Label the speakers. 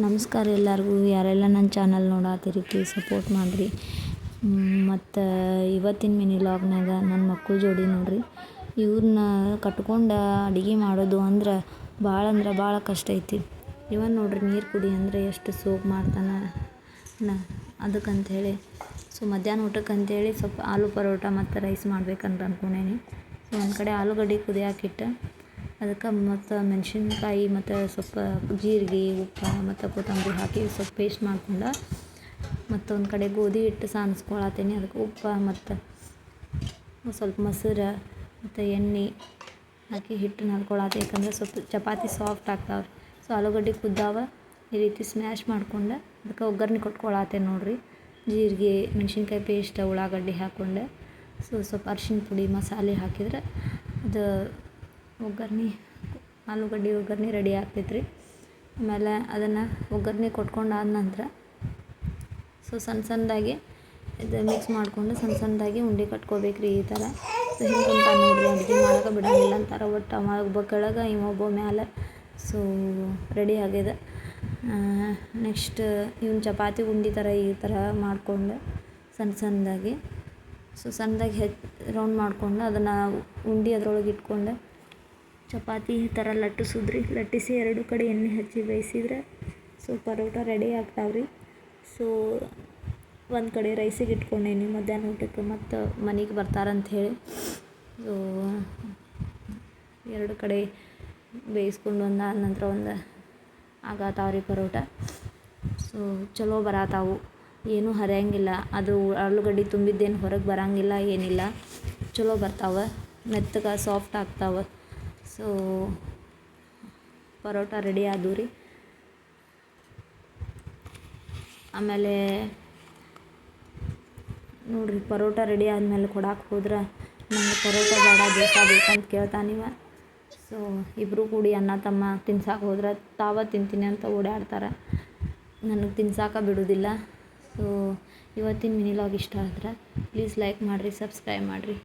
Speaker 1: ನಮಸ್ಕಾರ ಎಲ್ಲರಿಗೂ. ಯಾರೆಲ್ಲ ನನ್ನ ಚಾನಲ್ ನೋಡಾತ್ತೀರಿ ಪ್ಲೀಸ್ ಸಪೋರ್ಟ್ ಮಾಡಿರಿ. ಮತ್ತು ಇವತ್ತಿನ ಮಿನಿ ವ್ಲಾಗ್ನಾಗ ನನ್ನ ಮಕ್ಕಳ ಜೋಡಿ ನೋಡ್ರಿ. ಇವ್ರನ್ನ ಕಟ್ಕೊಂಡು ಅಡುಗೆ ಮಾಡೋದು ಅಂದ್ರೆ ಭಾಳ ಕಷ್ಟ ಐತಿ. ಇವನ್ ನೋಡ್ರಿ ನೀರು ಕುಡಿ ಅಂದರೆ ಎಷ್ಟು ಸೋಗು ಮಾಡ್ತಾನೆ ಅದಕ್ಕಂಥೇಳಿ ಮಧ್ಯಾಹ್ನ ಊಟಕ್ಕೆ ಅಂತೇಳಿ ಸ್ವಲ್ಪ ಆಲೂ ಪರೋಟ ಮತ್ತು ರೈಸ್ ಮಾಡ್ಬೇಕಂತ ಅಂದ್ಕೊಂಡೇನಿ. ಒಂದು ಕಡೆ ಆಲೂಗಡ್ಡೆ ಕುದಿಯಾಕಿಟ್ಟು ಅದಕ್ಕೆ ಮತ್ತು ಮೆಣಸಿನ್ಕಾಯಿ ಮತ್ತು ಸ್ವಲ್ಪ ಜೀರಿಗೆ ಉಪ್ಪು ಮತ್ತು ಕೊತ್ತಂಬರಿ ಹಾಕಿ ಸ್ವಲ್ಪ ಪೇಸ್ಟ್ ಮಾಡ್ಕೊಂಡು ಮತ್ತೊಂದು ಕಡೆ ಗೋಧಿ ಹಿಟ್ಟು ಸಾನಿಸ್ಕೊಳತ್ತೀನಿ. ಅದಕ್ಕೆ ಉಪ್ಪು ಮತ್ತು ಸ್ವಲ್ಪ ಮೊಸರು ಮತ್ತು ಎಣ್ಣೆ ಹಾಕಿ ಹಿಟ್ಟು ನಾದ್ಕೊಳತ್ತೆ. ಯಾಕಂದರೆ ಸ್ವಲ್ಪ ಚಪಾತಿ ಸಾಫ್ಟ್ ಆಗ್ತಾವ್ರಿ. ಆಲೂಗಡ್ಡೆ ಕುದ್ದಾವ ಈ ರೀತಿ ಸ್ಮ್ಯಾಶ್ ಮಾಡ್ಕೊಂಡು ಅದಕ್ಕೆ ಒಗ್ಗರಣೆ ಕೊಟ್ಕೊಳತ್ತೆ ನೋಡಿರಿ. ಜೀರಿಗೆ ಮೆಣಸಿನ್ಕಾಯಿ ಪೇಸ್ಟ್ ಉಳ್ಳಾಗಡ್ಡಿ ಹಾಕ್ಕೊಂಡು ಸ್ವಲ್ಪ ಅರ್ಶಿಣ ಪುಡಿ ಮಸಾಲೆ ಹಾಕಿದ್ರೆ ಅದು ಆಲೂಗಡ್ಡೆ ಒಗ್ಗರಣೆ ರೆಡಿ ಆಗ್ತೈತ್ರಿ. ಆಮೇಲೆ ಅದನ್ನು ಒಗ್ಗರಣೆ ಕೊಟ್ಕೊಂಡಾದ ನಂತರ ಸಣ್ಣದಾಗಿ ಇದು ಮಿಕ್ಸ್ ಮಾಡಿಕೊಂಡು ಸಣ್ಣದಾಗಿ ಉಂಡೆ ಕಟ್ಕೋಬೇಕ್ರಿ. ಈ ಥರ ಹಿಂಗೆ ನೋಡ್ರಿ ಅಡುಗೆ ಮಾಡೋಕೆ ಬಿಡೋಂಗಿಲ್ಲ ಅಂತಾರೆ. ಒಟ್ಟು ಒಬ್ಬ ಕೆಳಗೆ ಒಬ್ಬ ಮ್ಯಾಲೆ ರೆಡಿ ಆಗಿದೆ. ನೆಕ್ಸ್ಟ್ ಇವನ್ ಚಪಾತಿ ಉಂಡೆ ಥರ ಈ ಥರ ಮಾಡಿಕೊಂಡು ಸಣ್ಣದಾಗಿ ಸಣ್ಣದಾಗಿ ರೌಂಡ್ ಮಾಡಿಕೊಂಡು ಅದನ್ನು ಉಂಡೆ ಅದರೊಳಗೆ ಇಟ್ಕೊಂಡು ಚಪಾತಿ ಈ ಥರ ಲಟ್ಟಿಸಿ ಎರಡು ಕಡೆ ಎಣ್ಣೆ ಹಚ್ಚಿ ಬೇಯಿಸಿದ್ರೆ ಪರೋಟ ರೆಡಿ ಆಗ್ತಾವ್ರಿ. ಒಂದು ಕಡೆ ರೈಸಿಗೆ ಇಟ್ಕೊಂಡೇನಿ ಮಧ್ಯಾಹ್ನ ಊಟಕ್ಕೆ ಮತ್ತು ಮನೆಗೆ ಬರ್ತಾರಂಥೇಳಿ. ಎರಡು ಕಡೆ ಬೇಯಿಸ್ಕೊಂಡು ಒಂದಾದ ನಂತರ ಒಂದು ಆಗತ್ತಾವ್ರಿ ಪರೋಟ. ಚಲೋ ಬರತ್ತಾವು, ಏನೂ ಹರಿಯಂಗಿಲ್ಲ. ಅದು ಆಲೂಗಡ್ಡೆ ತುಂಬಿದ್ದೇನು ಹೊರಗೆ ಬರೋಂಗಿಲ್ಲ, ಏನಿಲ್ಲ. ಚಲೋ ಬರ್ತಾವೆ, ಮೆತ್ತಗೆ ಸಾಫ್ಟ್ ಆಗ್ತಾವೆ. ಪರೋಟ ರೆಡಿ ಆದವು ರೀ. ಆಮೇಲೆ ನೋಡಿರಿ ಪರೋಟ ರೆಡಿ ಆದಮೇಲೆ ಕೊಡಕ್ಕೆ ಹೋದ್ರೆ ನಂಗೆ ಪರೋಟ ಬೇಡ ದೋಸೆ ಬೇಕಂತ ಕೇಳ್ತಾನಿವ. ಇಬ್ಬರು ಕೂಡಿ ಅಣ್ಣ ತಮ್ಮ ತಿನ್ಸಕ್ಕೆ ಹೋದ್ರೆ ತಿಂತೀನಿ ಅಂತ ಓಡಾಡ್ತಾರೆ. ನನಗೆ ತಿನ್ಸಕ್ಕೆ ಬಿಡೋದಿಲ್ಲ. ಇವತ್ತಿನ ಮಿನಿ ವ್ಲಾಗ್ ಇಷ್ಟ ಆದ್ರೆ ಪ್ಲೀಸ್ ಲೈಕ್ ಮಾಡಿರಿ, ಸಬ್ಸ್ಕ್ರೈಬ್ ಮಾಡಿರಿ.